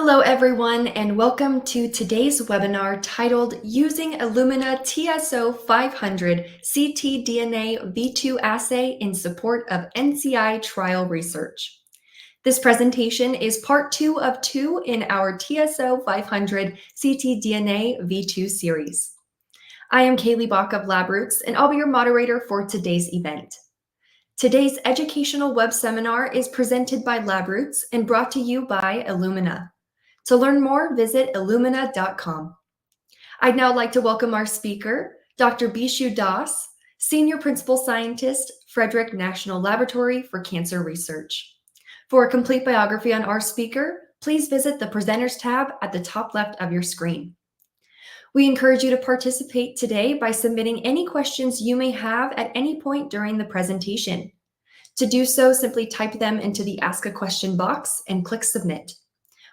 Hello everyone, and welcome to today's webinar titled Using Illumina TSO 500 ctDNA V2 Assay in Support of NCI Trial Research. This presentation is part 2 of 2 in our TSO 500 ctDNA V2 series. I am Kaylee Bach of Labroots, and I'll be your moderator for today's event. Today's educational web seminar is presented by Labroots and brought to you by Illumina. To learn more, visit illumina.com. I'd now like to welcome our speaker, Dr. Bishu Das, Senior Principal Scientist, Frederick National Laboratory for Cancer Research. For a complete biography on our speaker, please visit the Presenters tab at the top left of your screen. We encourage you to participate today by submitting any questions you may have at any point during the presentation. To do so, simply type them into the Ask a Question box and click Submit.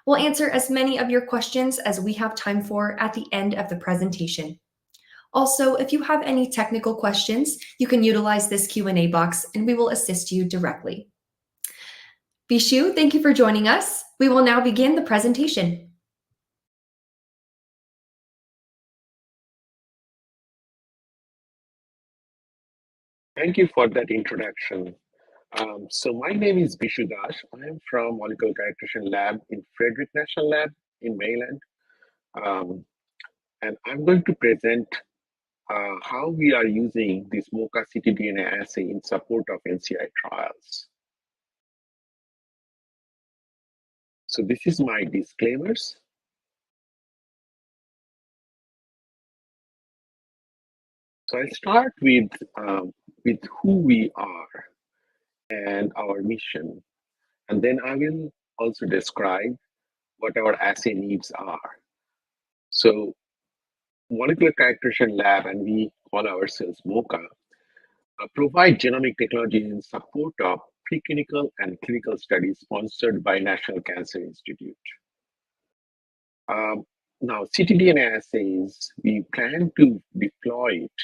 We'll answer as many of your questions as we have time for at the end of the presentation. Also, if you have any technical questions, you can utilize this Q&A box and we will assist you directly. Bishu, thank you for joining us. We will now begin the presentation. Thank you for that introduction. So my name is Bishu Das. I am from Molecular Characterization Lab in Frederick National Lab in Maryland. And I'm going to present how we are using this MoCA ctDNA assay in support of NCI trials. So this is my disclaimers. So I'll start with who we are and our mission. And then I will also describe what our assay needs are. So Molecular Characterization Lab, and we call ourselves MoCA, provide genomic technology in support of preclinical and clinical studies sponsored by National Cancer Institute. Now, ctDNA assays, we plan to deploy it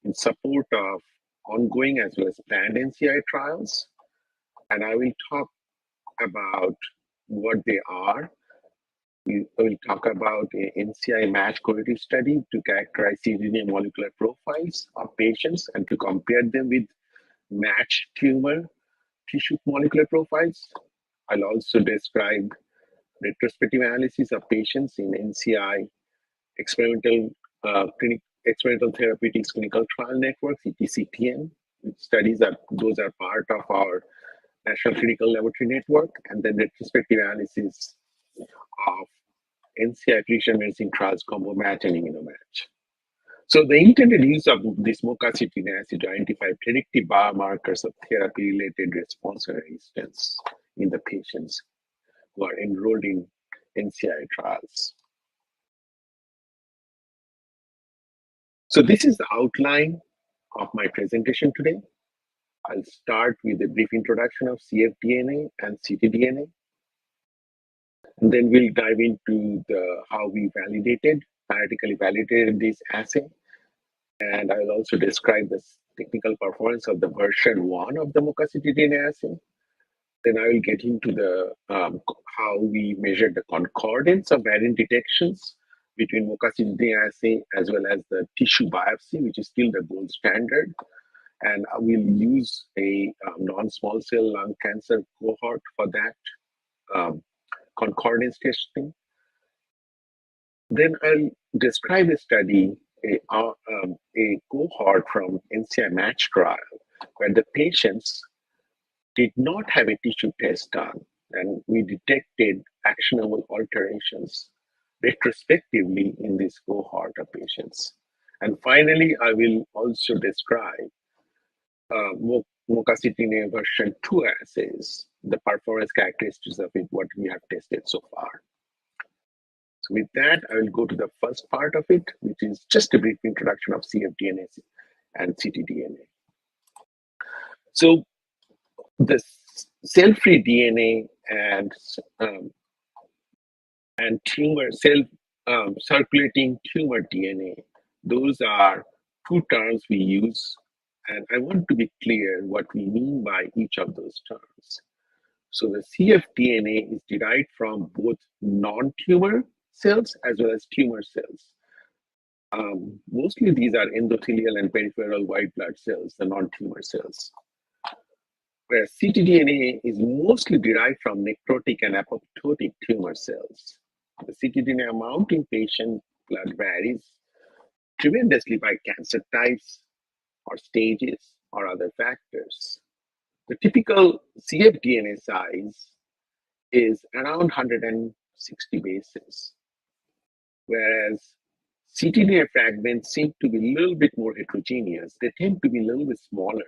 in support of ongoing as well as planned NCI trials. And I will talk about what they are. We will talk about an NCI match correlative study to characterize ctDNA molecular profiles of patients and to compare them with matched tumor tissue molecular profiles. I'll also describe retrospective analysis of patients in NCI experimental therapeutics clinical trial networks, ETCTN. Those are part of our National Clinical Laboratory Network, and then retrospective analysis of NCI precision medicine trials, combo match, and immunomatch. So the intended use of this MoCA ctDNA is to identify predictive biomarkers of therapy-related response and resistance in the patients who are enrolled in NCI trials. So this is the outline of my presentation today. I'll start with a brief introduction of cfDNA and ctDNA. And then we'll dive into how we theoretically validated this assay. And I'll also describe the technical performance of the version 1 of the MoCA ctDNA assay. Then I will get into how we measured the concordance of variant detections between MoCA ctDNA assay as well as the tissue biopsy, which is still the gold standard. And we'll use a non-small cell lung cancer cohort for that concordance testing. Then I'll describe a study, a cohort from NCI match trial, where the patients did not have a tissue test done, and we detected actionable alterations retrospectively in this cohort of patients. And finally, I will also describe MoCA ctDNA version 2 assays, the performance characteristics of it, what we have tested so far. So with that, I will go to the first part of it, which is just a brief introduction of cfDNA and ctDNA. So the cell-free DNA and circulating tumor DNA, those are two terms we use. And I want to be clear what we mean by each of those terms. So the cfDNA is derived from both non-tumor cells as well as tumor cells. Mostly these are endothelial and peripheral white blood cells, the non-tumor cells. Whereas ctDNA is mostly derived from necrotic and apoptotic tumor cells. The ctDNA amount in patient blood varies tremendously by cancer types or stages or other factors. The typical cfDNA size is around 160 bases, whereas ctDNA fragments seem to be a little bit more heterogeneous. They tend to be a little bit smaller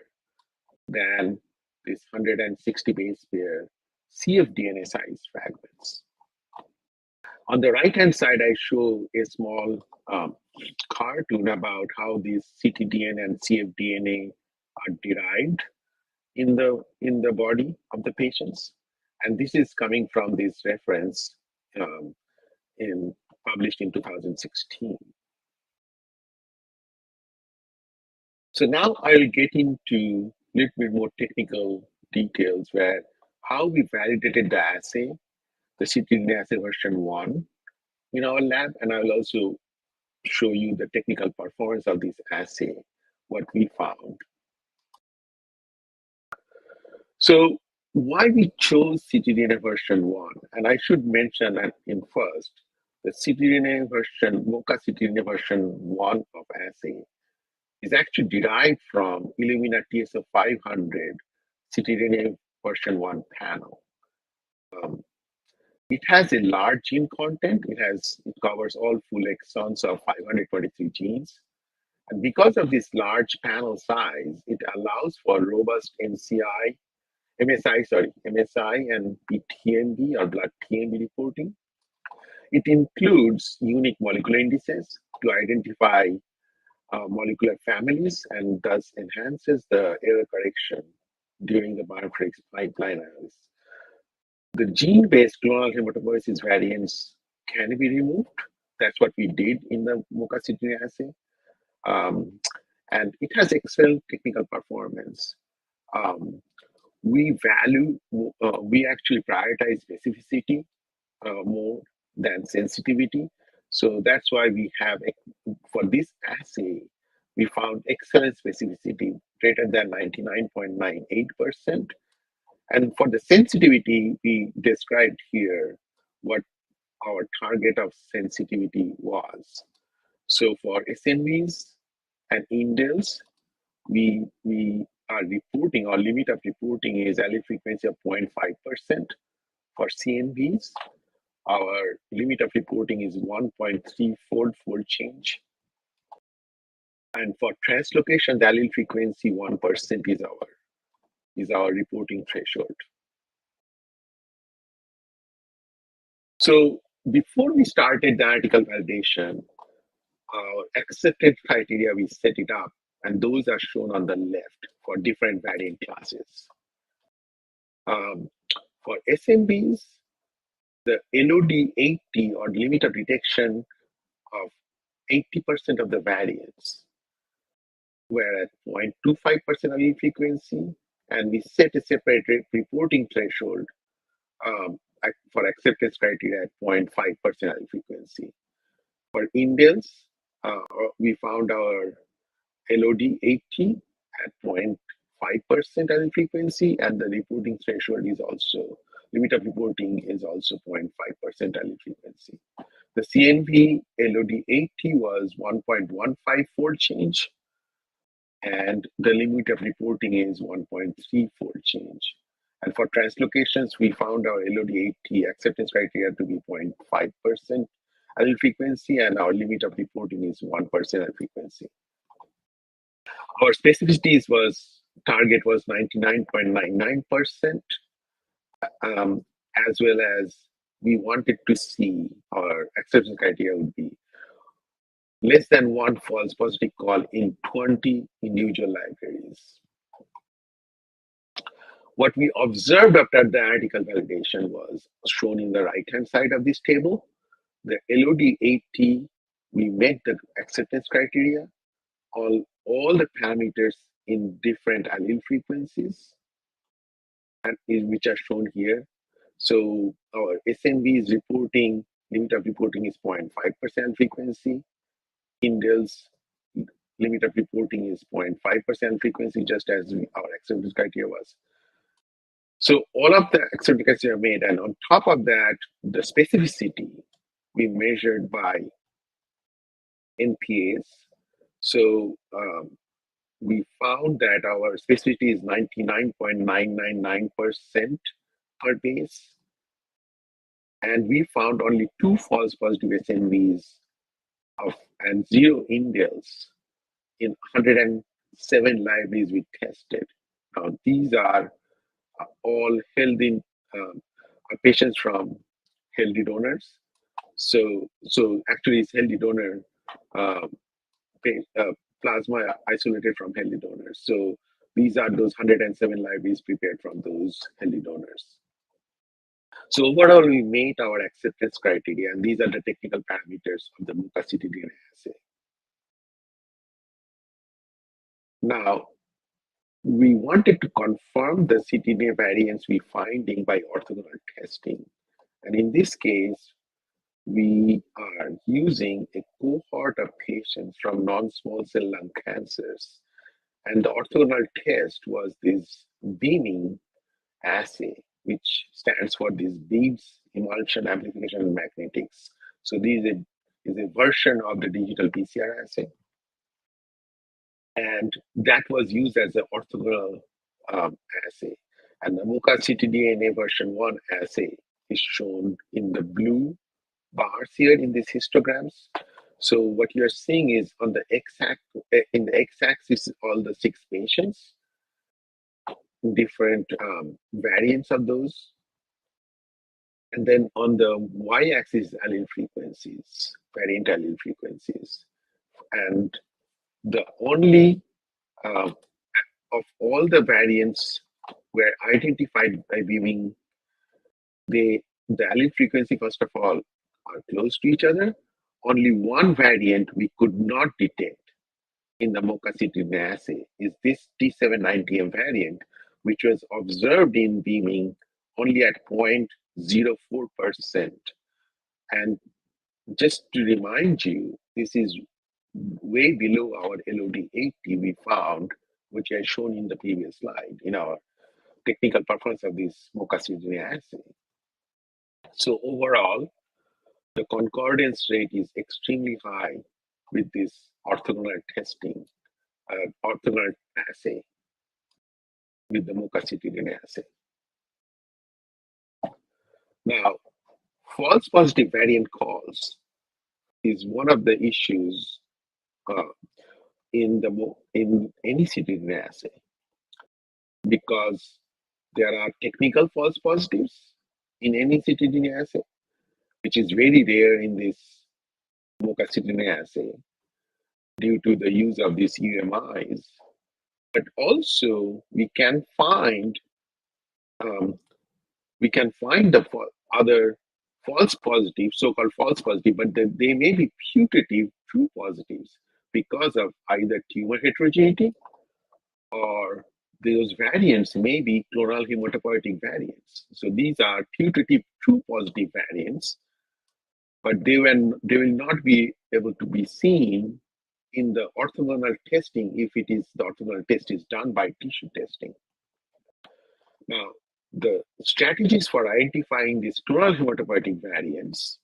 than these 160 base pair cfDNA size fragments. On the right-hand side, I show a small cartoon about how these ctDNA and cfDNA are derived in the body of the patients, and this is coming from this reference published in 2016. So now I'll get into a little bit more technical details where how we validated the assay, the ctDNA assay version 1 in our lab, and I will also show you the technical performance of this assay, what we found. So why we chose ctDNA version 1, and I should mention that in first, the ctDNA version, MoCA ctDNA version 1 of assay is actually derived from Illumina TSO 500 ctDNA version 1 panel. It has a large gene content. It covers all full exons of 523 genes. And because of this large panel size, it allows for robust MSI and TMB or blood TMB reporting. It includes unique molecular indices to identify molecular families and thus enhances the error correction during the biomarkers pipeline analysis. The gene-based clonal hematopoiesis variants can be removed. That's what we did in the MoCA ctDNA assay. And it has excellent technical performance. We actually prioritize specificity more than sensitivity. So that's why we have, for this assay, we found excellent specificity greater than 99.98%. And for the sensitivity, we described here what our target of sensitivity was. So for SNVs and indels, we are reporting, our limit of reporting is allele frequency of 0.5%. For CNVs, our limit of reporting is 1.3-fold change. And for translocation, the allele frequency 1% is our reporting threshold. So before we started the analytical validation, our accepted criteria, we set it up, and those are shown on the left for different variant classes. For SMBs, the LOD 80 or limit of detection of 80% of the variants were at 0.25% allele frequency, and we set a separate reporting threshold for acceptance criteria at 0.5% allele frequency. For indels, we found our LOD 80 at 0.5% allele frequency, and the reporting threshold is also, limit of reporting is also 0.5% allele frequency. The CNV LOD 80 was 1.15-fold change, and the limit of reporting is 1.3-fold change. And for translocations, we found our LOD 80 acceptance criteria to be 0.5% allele frequency, and our limit of reporting is 1% allele frequency. Our specificity target was 99.99%, as well as we wanted to see our acceptance criteria would be less than one false positive call in 20 individual libraries. What we observed after the analytical validation was shown in the right-hand side of this table. The LOD 80, we met the acceptance criteria, all the parameters in different allele frequencies. which are shown here. So our SNV is reporting, limit of reporting is 0.5% frequency. Indels limit of reporting is 0.5% frequency, just as our acceptance criteria was. So all of the acceptance criteria are made, and on top of that, the specificity we measured by NPAs. So we found that our specificity is 99.999% per base. And we found only 2 false positive SNVs and 0 indels in 107 libraries we tested. Now, these are all healthy patients from healthy donors. So actually, it's healthy donor plasma isolated from healthy donors. So these are those 107 libraries prepared from those healthy donors. So overall, we made our acceptance criteria, and these are the technical parameters of the MUCA ctDNA assay. Now, we wanted to confirm the ctDNA variants we finding by orthogonal testing. And in this case, we are using a cohort of patients from non-small cell lung cancers. And the orthogonal test was this beaming assay, which stands for these beads, emulsion, amplification, and magnetics. So this is a version of the digital PCR assay. And that was used as an orthogonal assay. And the MUCA ctDNA version 1 assay is shown in the blue bars here in these histograms. So what you're seeing is on the x-axis, all the 6 patients, different variants of those. And then on the y-axis, allele frequencies, variant allele frequencies. And the only of all the variants were identified by beaming, the allele frequency, first of all, are close to each other. Only one variant we could not detect in the MUCA ctDNA assay is this T790M variant, which was observed in beaming only at 0.04%. And just to remind you, this is way below our LOD 80 we found, which I shown in the previous slide in our technical performance of this MUCA ctDNA assay. So overall, the concordance rate is extremely high with this orthogonal testing, orthogonal assay with the MUCA ctDNA assay. Now, false positive variant calls is one of the issues in any ctDNA assay, because there are technical false positives in any ctDNA assay, which is very rare in this MUCA ctDNA assay due to the use of these UMIs. But also we can find the other false positives, so-called false positive, but they may be putative true positives because of either tumor heterogeneity or those variants may be clonal hematopoietic variants. So these are putative true positive variants, but they will not be able to be seen in the orthogonal testing if the orthogonal test is done by tissue testing. Now, the strategies for identifying these clonal hematopoietic variants,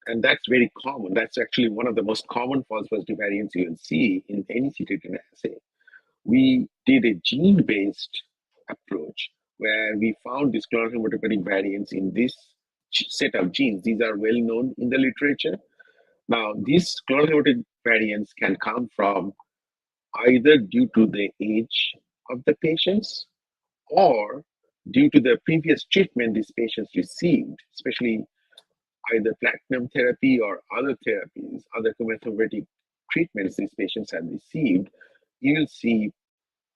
and that's very common. That's actually one of the most common false positive variants you will see in any ctDNA assay. We did a gene-based approach where we found these clonal hematopoietic variants in this set of genes. These are well known in the literature. Now, these clonal hematopoietic variants can come from either due to the age of the patients or due to the previous treatment these patients received, especially either platinum therapy or other therapies, other chemotherapeutic treatments these patients have received. You will see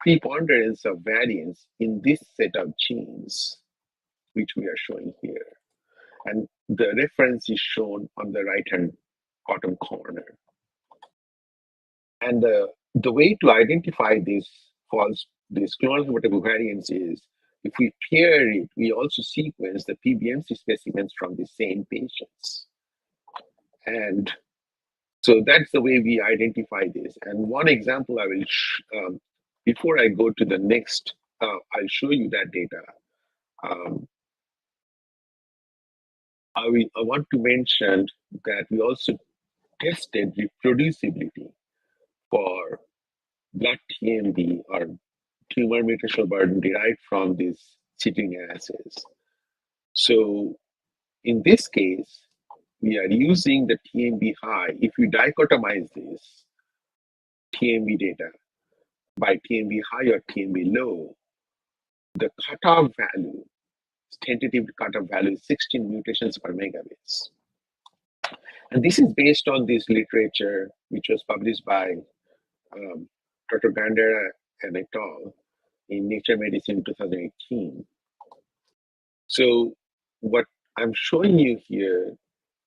preponderance of variants in this set of genes, which we are showing here. And the reference is shown on the right-hand bottom corner. And the way to identify these false this clonal hematologic variants is if we pair it, we also sequence the PBMC specimens from the same patients. And so that's the way we identify this. And one example I will, before I go to the next, I'll show you that data. I want to mention that we also tested reproducibility for blood TMB or tumor mutational burden derived from these ctDNA assays. So in this case, we are using the TMB high. If we dichotomize this TMB data by TMB high or TMB low, the cutoff value, tentative cutoff value is 16 mutations per megabase. And this is based on this literature, which was published by Dr. Gandera and al. In Nature Medicine 2018. So what I'm showing you here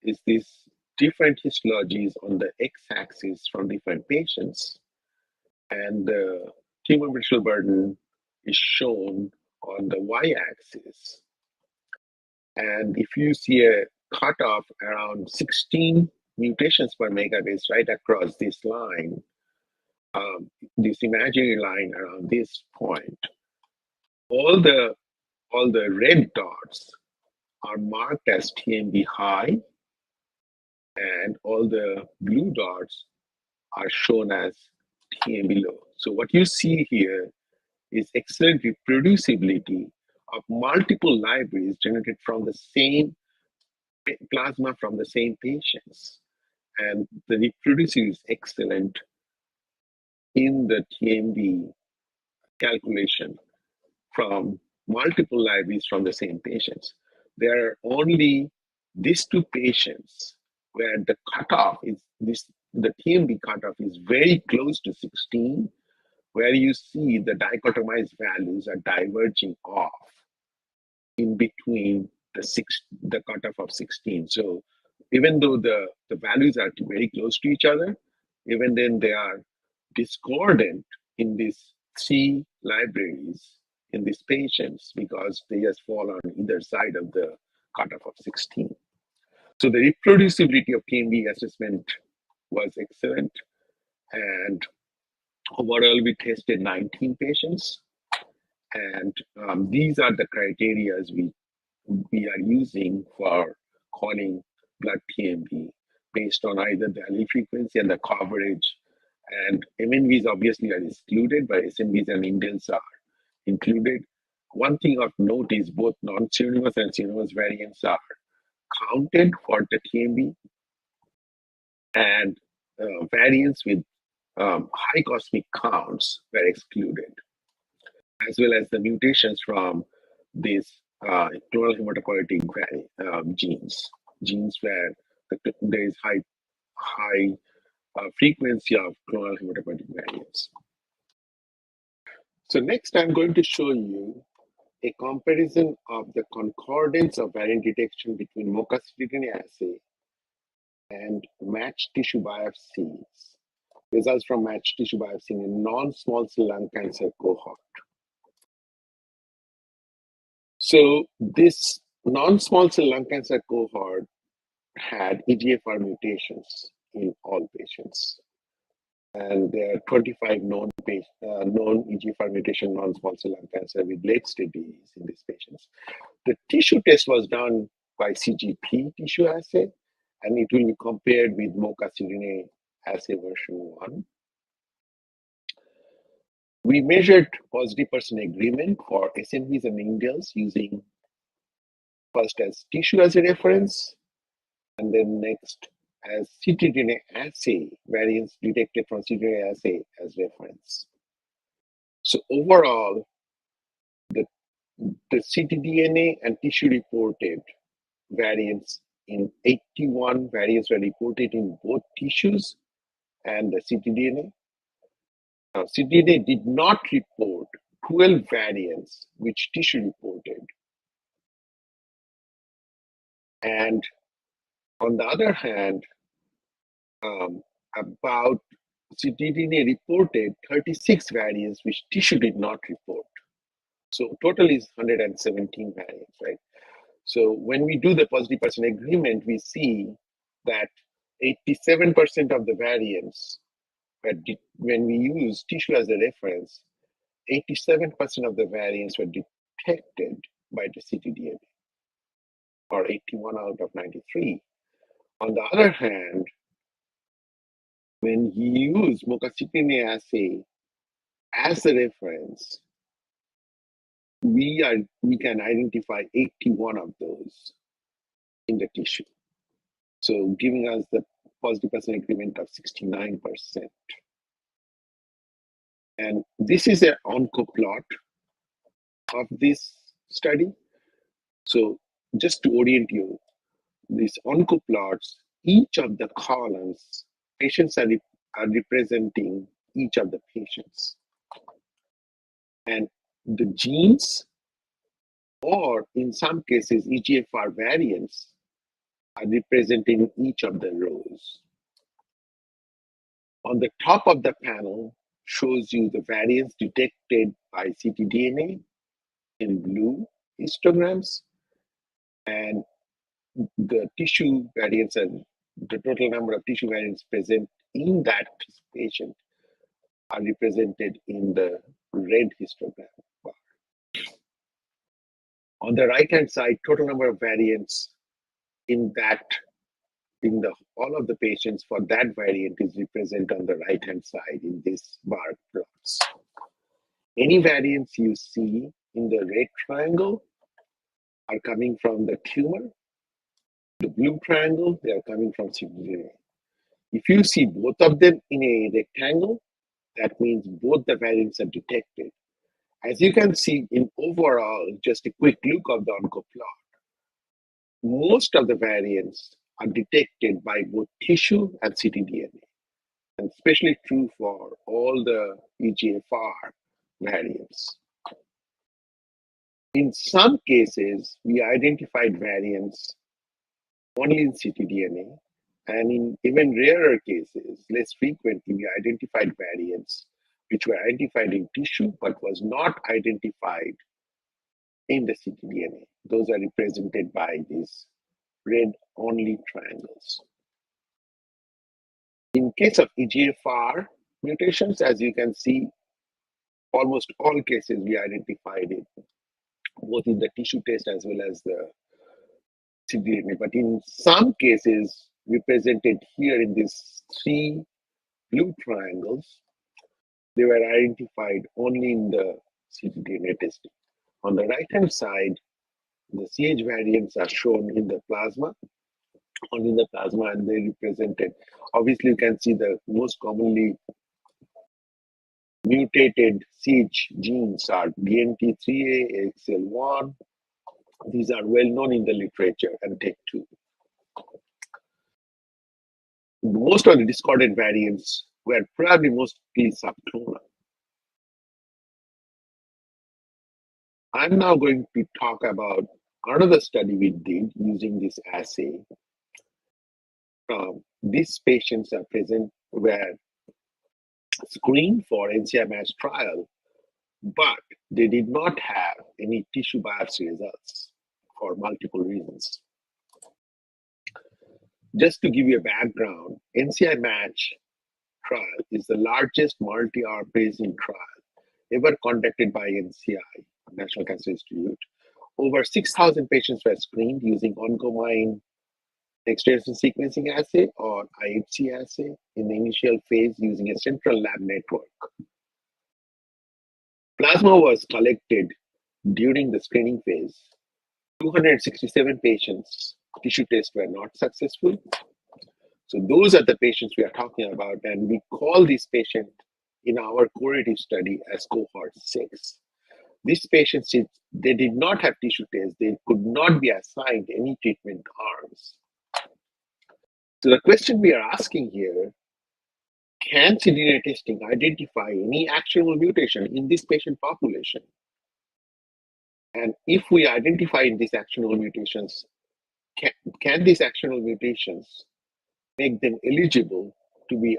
is these different histologies on the x-axis from different patients, and the tumor mutational burden is shown on the y-axis. And if you see a cutoff around 16 mutations per megabase right across this line, this imaginary line around this point, all the red dots are marked as TMB high, and all the blue dots are shown as TMB low. So what you see here is excellent reproducibility of multiple libraries generated from the same plasma from the same patients. And the reproducibility is excellent in the TMB calculation from multiple libraries from the same patients. There are only these two patients where the cutoff is the TMB cutoff is very close to 16, where you see the dichotomized values are diverging off in between the cutoff of 16. So even though the values are very close to each other, even then they are discordant in these three libraries in these patients because they just fall on either side of the cutoff of 16. So the reproducibility of TMB assessment was excellent. And overall, we tested 19 patients. And these are the criteria we are using for calling blood TMB based on either the allele frequency and the coverage. And MNVs obviously are excluded, but SNVs and indels are included. One thing of note is both non-pseudonymous and pseudonymous variants are counted for the TMB, and variants with high cosmic counts were excluded, as well as the mutations from these clonal hematopoietic genes where there is high frequency of clonal hematopoietic variants. So next, I'm going to show you a comparison of the concordance of variant detection between ctDNA assay and matched tissue biopsies, results from matched tissue biopsy in a non-small cell lung cancer cohort. So this non-small cell lung cancer cohort had EGFR mutations in all patients. And there are 25 known EGFR mutation non-small cell lung cancer with late-stage disease in these patients. The tissue test was done by CGP tissue assay, and it will be compared with ctDNA assay version 1. We measured positive percent agreement for SNVs and indels using first as tissue as a reference, and then next as ctDNA assay, variants detected from ctDNA assay as reference. So overall, the ctDNA and tissue reported variants in 81 variants were reported in both tissues and the ctDNA. Now, ctDNA did not report 12 variants which tissue reported. And on the other hand, about ctDNA reported 36 variants which tissue did not report. So total is 117 variants, right? So when we do the positive percent agreement, we see that 87% of the variants, when we use tissue as a reference, 87% of the variants were detected by the ctDNA, or 81 out of 93. On the other hand, when you use ctDNA assay as a reference, we can identify 81 of those in the tissue. So giving us the positive percent agreement of 69%. And this is an oncoplot of this study. So just to orient you, these oncoplots, each of the columns, patients are representing each of the patients. And the genes, or in some cases, EGFR variants, are representing each of the rows. On the top of the panel shows you the variants detected by ctDNA in blue histograms, and the tissue variants and the total number of tissue variants present in that patient are represented in the red histogram bar. On the right-hand side, total number of variants in all of the patients for that variant is represented on the right-hand side in this bar plots. Any variants you see in the red triangle are coming from the tumor. The blue triangle, they are coming from ctDNA. If you see both of them in a rectangle, that means both the variants are detected. As you can see in overall, just a quick look of the oncoplot, most of the variants are detected by both tissue and ctDNA, and especially true for all the EGFR variants. In some cases, we identified variants only in ctDNA, and in even rarer cases, less frequently, we identified variants which were identified in tissue but was not identified in the ctDNA. Those are represented by these red only triangles. In case of EGFR mutations, as you can see, almost all cases we identified it, both in the tissue test as well as the ctDNA. But in some cases, represented here in these three blue triangles, they were identified only in the ctDNA testing. On the right-hand side, the CH variants are shown in the plasma, only in the plasma, and they represented. Obviously, you can see the most commonly mutated CH genes are BNT3A, AXL1. These are well known in the literature, and TEC2. Most of the discordant variants were probably mostly subclonal. I'm now going to talk about another study we did using this assay. These patients were screened for NCI match trial, but they did not have any tissue biopsy results for multiple reasons. Just to give you a background, NCI match trial is the largest multi-hour Bayesian trial ever conducted by NCI, National Cancer Institute. Over 6,000 patients were screened using oncomine next-generation sequencing assay, or IHC assay, in the initial phase using a central lab network. Plasma was collected during the screening phase. 267 patients' tissue tests were not successful. So those are the patients we are talking about, and we call this patient in our correlative study as cohort 6. These patients, they did not have tissue tests, they could not be assigned any treatment arms. So the question we are asking here, can ctDNA testing identify any actionable mutation in this patient population? And if we identify these actionable mutations, can these actionable mutations make them eligible to be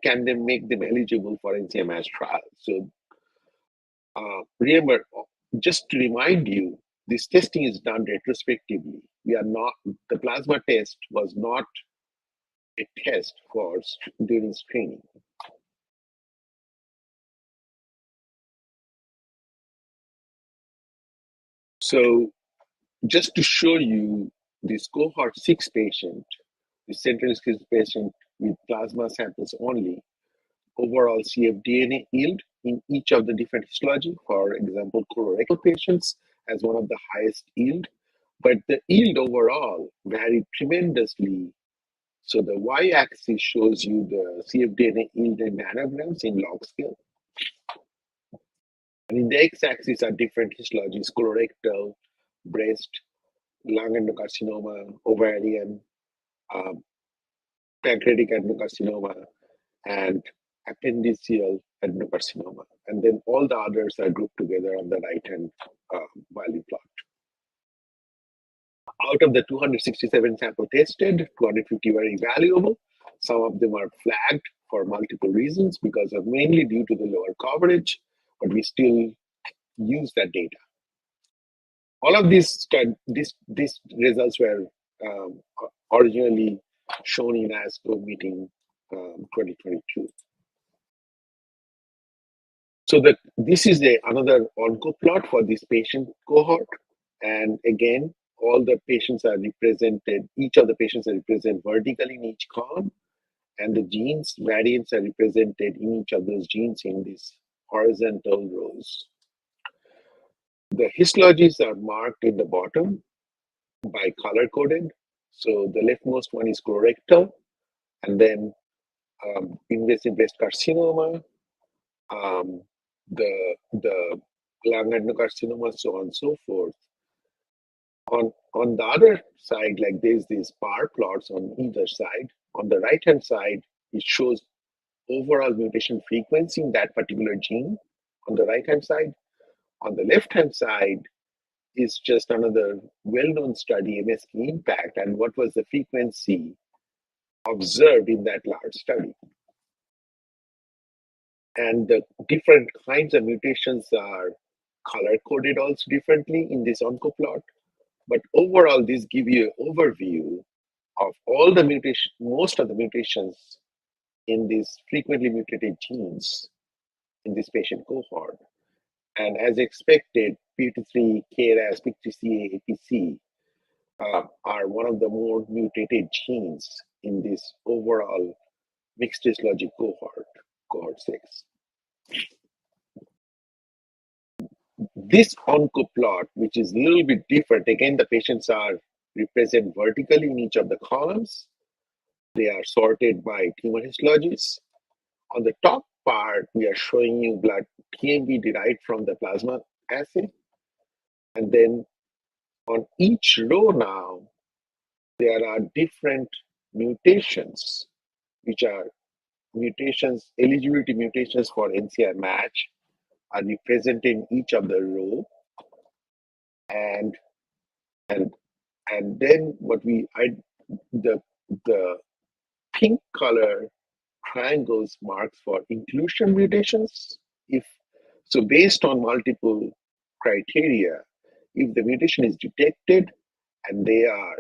can they make them eligible for NCI match trial? So remember, just to remind you, this testing is done retrospectively. We are not, the plasma test was not a test for during screening. So just to show you this cohort 6 patient, the central screen patient with plasma samples only, overall cfDNA yield in each of the different histology, for example, colorectal patients as one of the highest yield, but the yield overall varied tremendously. So the y-axis shows you the cfDNA yield in nanograms in log scale. And in the x-axis are different histologies, colorectal, breast, lung adenocarcinoma, ovarian, pancreatic adenocarcinoma, and appendiceal adenocarcinoma. And then all the others are grouped together on the right-hand value plot. Out of the 267 sample tested, 250 were evaluable. Some of them are flagged for multiple reasons because of mainly due to the lower coverage, but we still use that data. All of these results were originally shown in ASCO meeting 2022. So this is another onco plot for this patient cohort. And again, all the patients are represented, each of the patients are represented vertically in each column, and the genes variants are represented in each of those genes in these horizontal rows. The histologies are marked in the bottom by color coded. So the leftmost one is colorectal, and then invasive breast carcinoma, the lung adenocarcinoma, so on and so forth. On the other side, like there's these bar plots on either side. On the right-hand side, it shows overall mutation frequency in that particular gene on the right-hand side. On the left-hand side is just another well-known study, MSK impact, and what was the frequency observed in that large study. And the different kinds of mutations are color-coded also differently in this oncoplot. But overall, this gives you an overview of all the mutations, most of the mutations in these frequently mutated genes in this patient cohort. And as expected, P53, KRAS, PIK3CA, APC are one of the more mutated genes in this overall mixed histology cohort, cohort 6. This oncoplot, which is a little bit different, again, the patients are represented vertically in each of the columns. They are sorted by tumor histologies. On the top part, we are showing you blood TMB derived from the plasma assay. And then on each row now, there are different mutations, which are mutations, eligibility mutations for NCI match are represented in each of the row. And then what the pink color triangles marks for inclusion mutations. So based on multiple criteria, if the mutation is detected and they are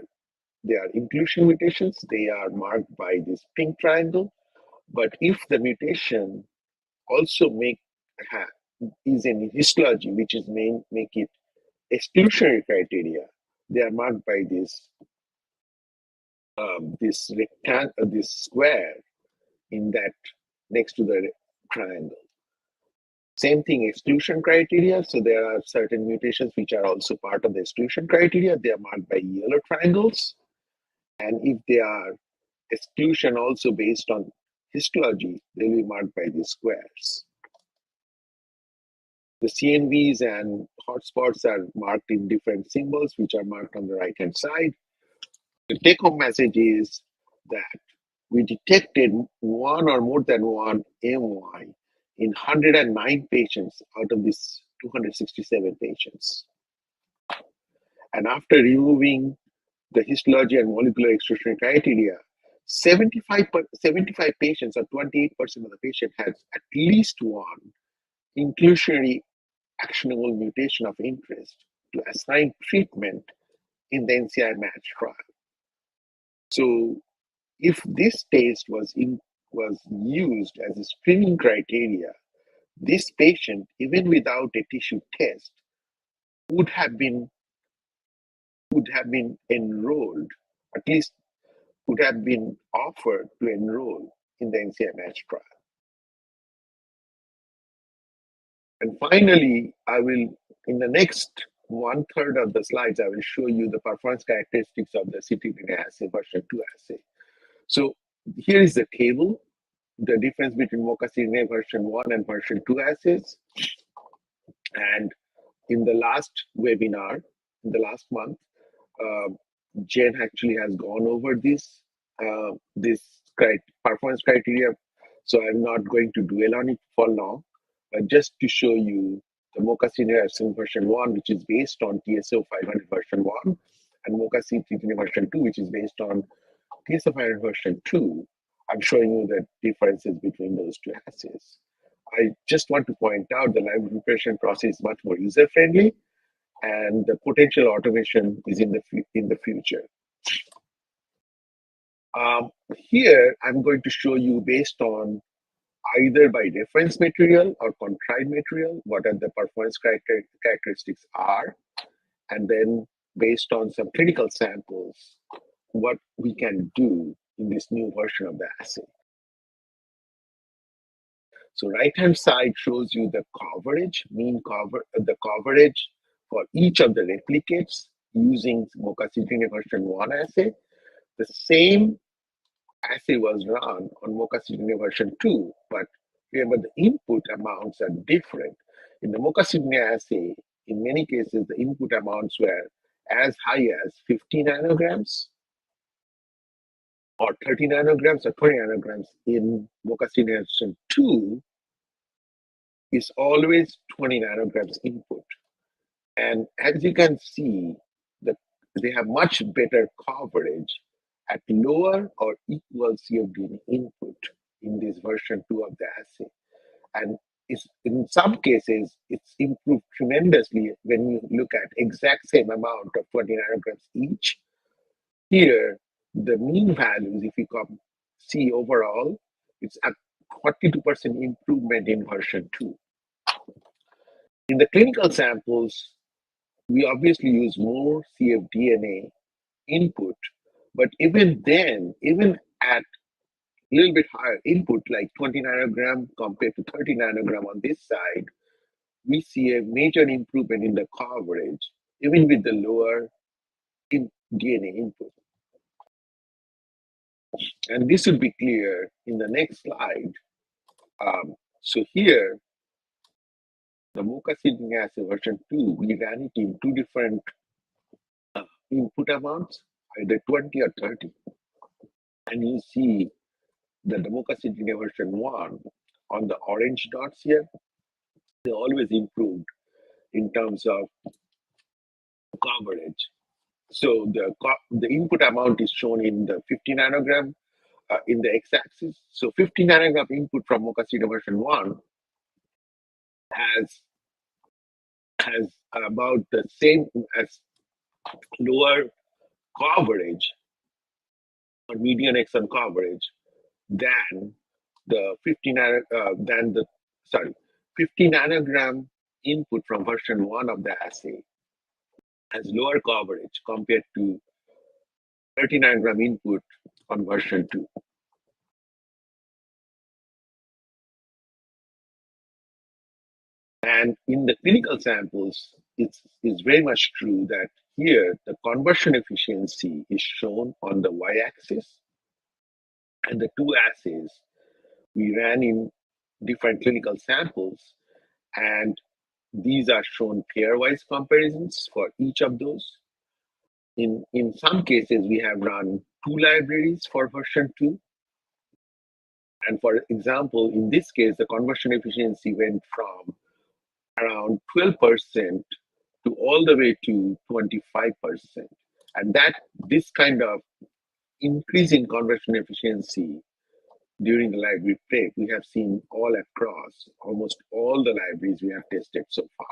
inclusion mutations, they are marked by this pink triangle. But if the mutation also is in histology, which is make it exclusionary criteria, they are marked by this this square in that next to the triangle. Same thing, exclusion criteria. So there are certain mutations which are also part of the exclusion criteria. They are marked by yellow triangles. And if they are exclusion also based on histology, they will be marked by these squares. The CNVs and hotspots are marked in different symbols, which are marked on the right-hand side. The take-home message is that we detected one or more than one MY in 109 patients out of these 267 patients. And after removing the histology and molecular exclusion criteria, 75 patients or 28% of the patient has at least one inclusionary actionable mutation of interest to assign treatment in the NCI match trial. So if this test was used as a screening criteria, this patient, even without a tissue test, would have been enrolled, at least would have been offered to enroll in the NCI match trial. And finally, I will, in the next 1/3 of the slides, I will show you the performance characteristics of the ctDNA assay version 2 assay. So here is the table, the difference between ctDNA version 1 and version 2 assays. And in the last webinar, in the last month, Jen actually has gone over this performance criteria. So I'm not going to dwell on it for long, but just to show you the ctDNA assay version 1, which is based on TSO 500 version 1, and ctDNA version 2, which is based on TSO 500 version 2. I'm showing you the differences between those two assays. I just want to point out the library preparation process is much more user-friendly, and the potential automation is in the future. Here, I'm going to show you based on either by reference material or contrived material, what are the performance characteristics are, and then based on some clinical samples, what we can do in this new version of the assay. So right-hand side shows you the coverage, the coverage for each of the replicates using ctDNA version 1 assay. The same assay was run on ctDNA version 2, but remember the input amounts are different. In the ctDNA assay, in many cases, the input amounts were as high as 50 nanograms or 30 nanograms or 20 nanograms. In ctDNA version 2, is always 20 nanograms input. And as you can see, they have much better coverage at lower or equal cfDNA input in this version 2 of the assay. And in some cases, it's improved tremendously when you look at exact same amount of 20 nanograms each. Here, the mean values, if you see overall, it's at 42% improvement in version 2. In the clinical samples, we obviously use more cfDNA input, but even then, even at a little bit higher input, like 20 nanogram compared to 30 nanogram on this side, we see a major improvement in the coverage, even with the lower DNA input. And this will be clear in the next slide. So here, the ctDNA assay version 2, we ran it in two different input amounts, either 20 or 30. And you see that the ctDNA version 1 on the orange dots here, they always improved in terms of coverage. So the input amount is shown in the 50 nanogram in the x-axis. So 50 nanogram input from ctDNA version 1 has about the same as lower coverage or median exon coverage than the 50 nanogram input from version 1 of the assay has lower coverage compared to 30 nanogram input on version 2. And in the clinical samples, it's very much true that here the conversion efficiency is shown on the y-axis, and the two assays we ran in different clinical samples, and these are shown pairwise comparisons for each of those. In some cases, we have run two libraries for version 2. And for example, in this case, the conversion efficiency went from around 12% to all the way to 25%. And this kind of increase in conversion efficiency during the library prep we have seen all across almost all the libraries we have tested so far.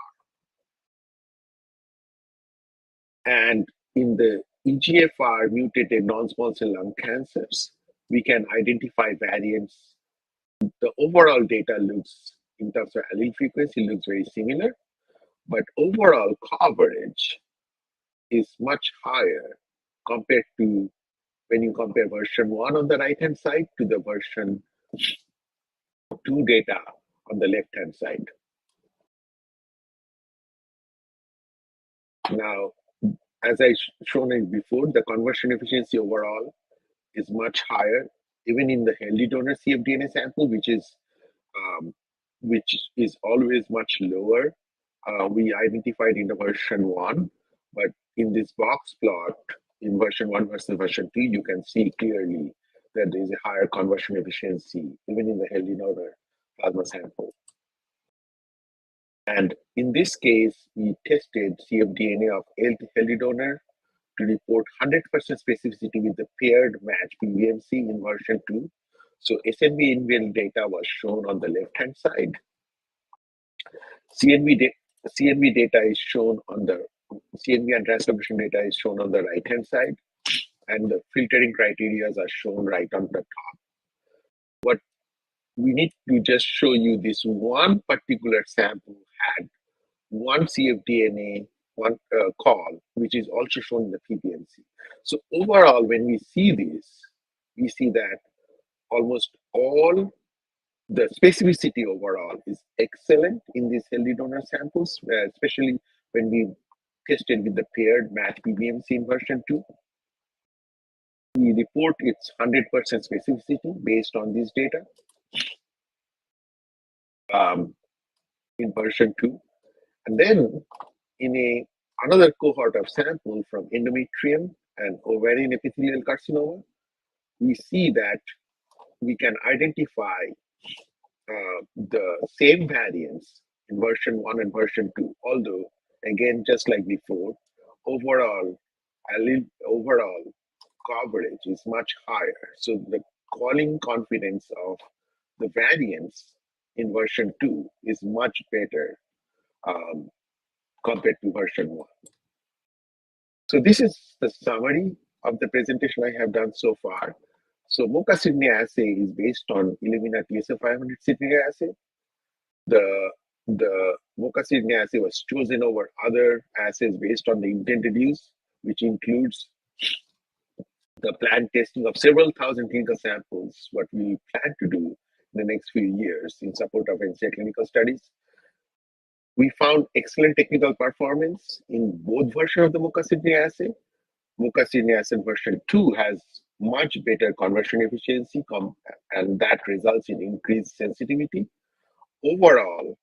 And in the EGFR mutated non-small cell lung cancers, we can identify variants. The overall data looks, in terms of allele frequency, looks very similar, but overall coverage is much higher compared to when you compare version 1 on the right-hand side to the version 2 data on the left-hand side. Now, as I shown it before, the conversion efficiency overall is much higher, even in the healthy donor cfDNA sample, which is always much lower. We identified in the version 1, but in this box plot, in version 1 versus version 2, you can see clearly that there is a higher conversion efficiency, even in the healthy donor plasma sample. And in this case, we tested cfDNA of healthy donor to report 100% specificity with the paired match PBMC in version 2. So SNV in-well data was shown on the left-hand side. CNV data is shown on the CNV and transcription data is shown on the right-hand side, and the filtering criteria are shown right on the top. What we need to just show you this one particular sample had one cfDNA, one call, which is also shown in the PBMC. So overall, when we see this, we see that almost all the specificity overall is excellent in these healthy donor samples, especially when we tested with the paired match PBMC in version 2. We report its 100% specificity based on this data in version 2. And then in another cohort of sample from endometrium and ovarian epithelial carcinoma, we see that we can identify the same variants in version 1 and version 2, although, again, just like before, overall coverage is much higher. So the calling confidence of the variants in version 2 is much better compared to version 1. So this is the summary of the presentation I have done so far. So MoCA ctDNA assay is based on Illumina TSO 500 ctDNA assay. The MoCA ctDNA assay was chosen over other assays based on the intended use, which includes the planned testing of several thousand clinical samples, what we plan to do in the next few years in support of NCI clinical studies. We found excellent technical performance in both versions of the MoCA ctDNA assay. MoCA ctDNA assay version 2 has much better conversion efficiency, and that results in increased sensitivity. Overall,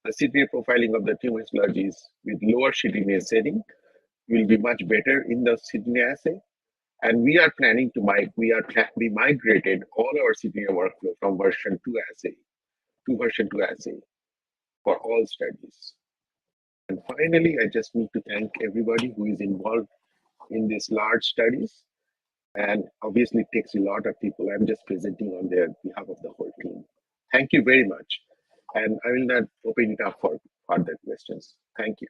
the ctDNA profiling of the tumor histologies with lower ctDNA setting will be much better in the ctDNA assay. And we are planning to we migrated all our ctDNA workflow from version 2 assay to version 2 assay for all studies. And finally, I just need to thank everybody who is involved in these large studies. And obviously, it takes a lot of people. I'm just presenting on their behalf of the whole team. Thank you very much. And I will now open it up for further questions. Thank you.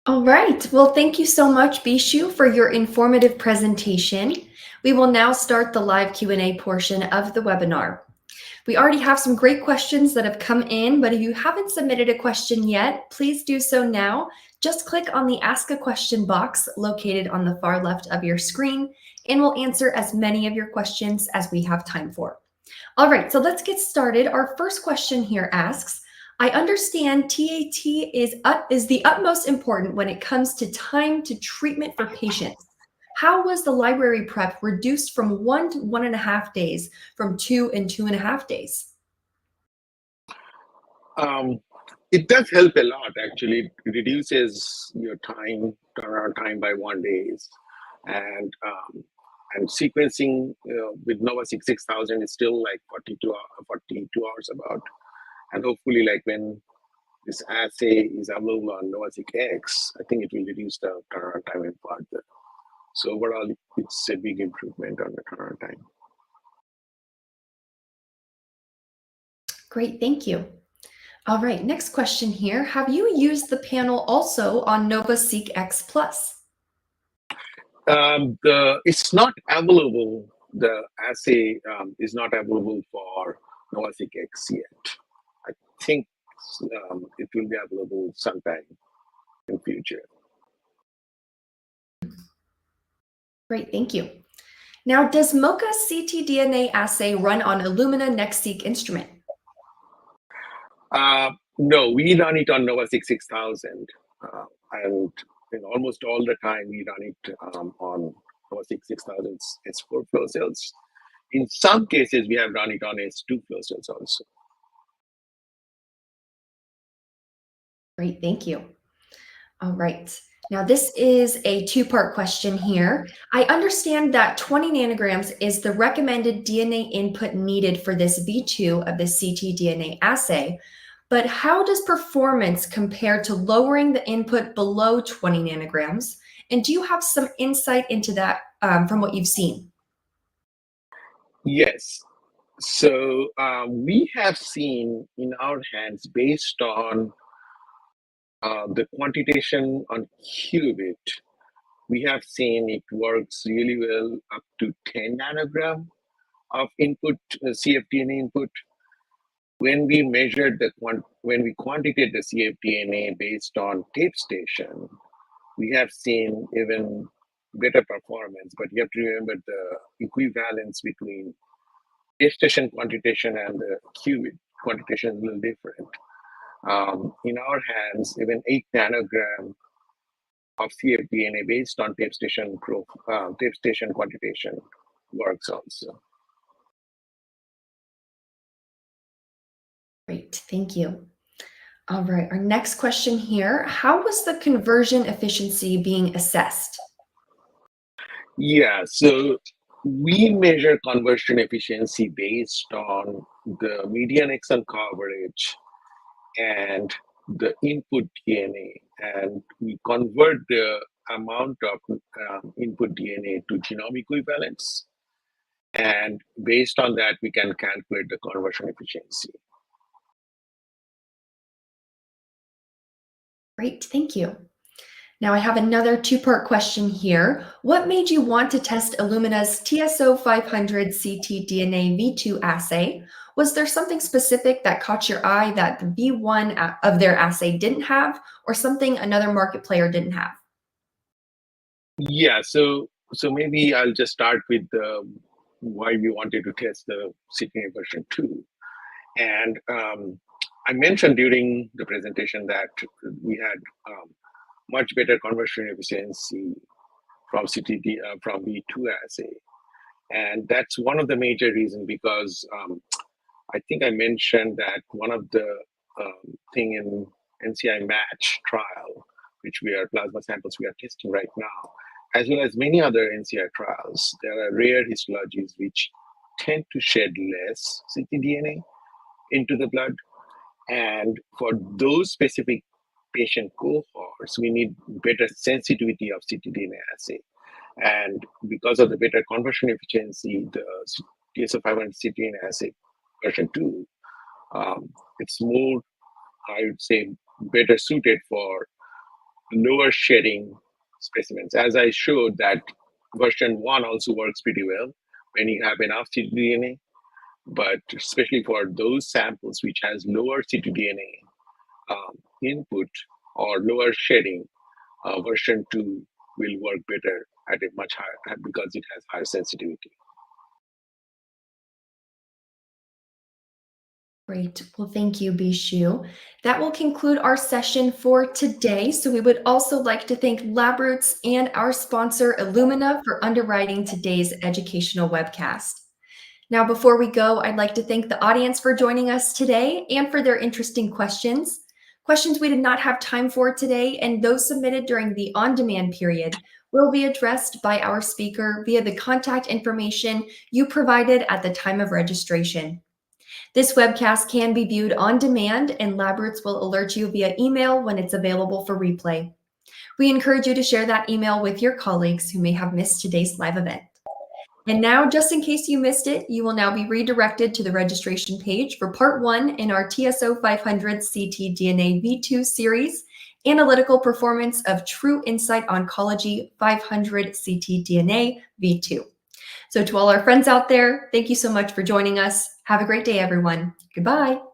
All right. Well, thank you so much, Bishu, for your informative presentation. We will now start the live Q&A portion of the webinar. We already have some great questions that have come in, but if you haven't submitted a question yet, please do so now. Just click on the Ask a Question box located on the far left of your screen, and we'll answer as many of your questions as we have time for. All right, so let's get started. Our first question here asks, I understand TAT is the utmost important when it comes to time to treatment for patients. How was the library prep reduced from 1 to 1.5 days from 2 and 2.5 days? It does help a lot, actually. It reduces your turnaround time by 1 day. And sequencing with NovaSeq 6000 is still like 42 hours about. And hopefully, like when this assay is available on NovaSeq X, I think it will reduce the turnaround time in further. So overall, it's a big improvement on the turnaround time. Great, thank you. All right, next question here. Have you used the panel also on NovaSeq X Plus? It's not available. The assay is not available for NovaSeq X yet. I think it will be available sometime in future. Great, thank you. Now, does MoCA ctDNA assay run on Illumina NextSeq instrument? No, we run it on NovaSeq 6000, and almost all the time we run it on NovaSeq 6000 S4 flow cells. In some cases, we have run it on S2 flow cells also. Great, thank you. All right. Now, this is a two-part question here. I understand that 20 nanograms is the recommended DNA input needed for this V2 of the ctDNA assay, but how does performance compare to lowering the input below 20 nanograms? And do you have some insight into that from what you've seen? Yes. So we have seen in our hands, based on the quantitation on qubit, we have seen it works really well up to 10 nanogram of input, cfDNA input. When we measured when we quantitated the cfDNA based on tape station, we have seen even better performance. But you have to remember the equivalence between tape station quantitation and the qubit quantitation is a little different. In our hands, even 8 nanogram of cfDNA based on tape station quantitation works also. Great, thank you. All right, our next question here. How was the conversion efficiency being assessed? Yeah, so we measure conversion efficiency based on the median exon coverage and the input DNA, and we convert the amount of input DNA to genome equivalence, and based on that, we can calculate the conversion efficiency. Great, thank you. Now I have another two-part question here. What made you want to test Illumina's TSO 500 ctDNA V2 assay? Was there something specific that caught your eye that the V1 of their assay didn't have, or something another market player didn't have? Yeah, so maybe I'll just start with why we wanted to test the ctDNA version 2. And I mentioned during the presentation that we had much better conversion efficiency from from V2 assay, and that's one of the major reasons, because I think I mentioned that one of the thing in NCI match trial, which we are plasma samples we are testing right now, as well as many other NCI trials, there are rare histologies which tend to shed less ctDNA into the blood. And for those specific patient cohorts, we need better sensitivity of ctDNA assay. And because of the better conversion efficiency, the TSO 500 ctDNA assay version 2, it's more, I would say, better suited for lower shedding specimens. As I showed, that version 1 also works pretty well when you have enough ctDNA, but especially for those samples which has lower ctDNA input or lower shedding, version 2 will work better at a much higher, because it has higher sensitivity. Great. Well, thank you, Bishu. That will conclude our session for today. So we would also like to thank Labroots and our sponsor, Illumina, for underwriting today's educational webcast. Now, before we go, I'd like to thank the audience for joining us today and for their interesting questions. Questions we did not have time for today, and those submitted during the on-demand period, will be addressed by our speaker via the contact information you provided at the time of registration. This webcast can be viewed on demand, and Labroots will alert you via email when it's available for replay. We encourage you to share that email with your colleagues who may have missed today's live event. And now, just in case you missed it, you will now be redirected to the registration page for part 1 in our TSO 500 ctDNA V2 series, Analytical Performance of True Insight Oncology 500 ctDNA V2. So to all our friends out there, thank you so much for joining us. Have a great day, everyone. Goodbye.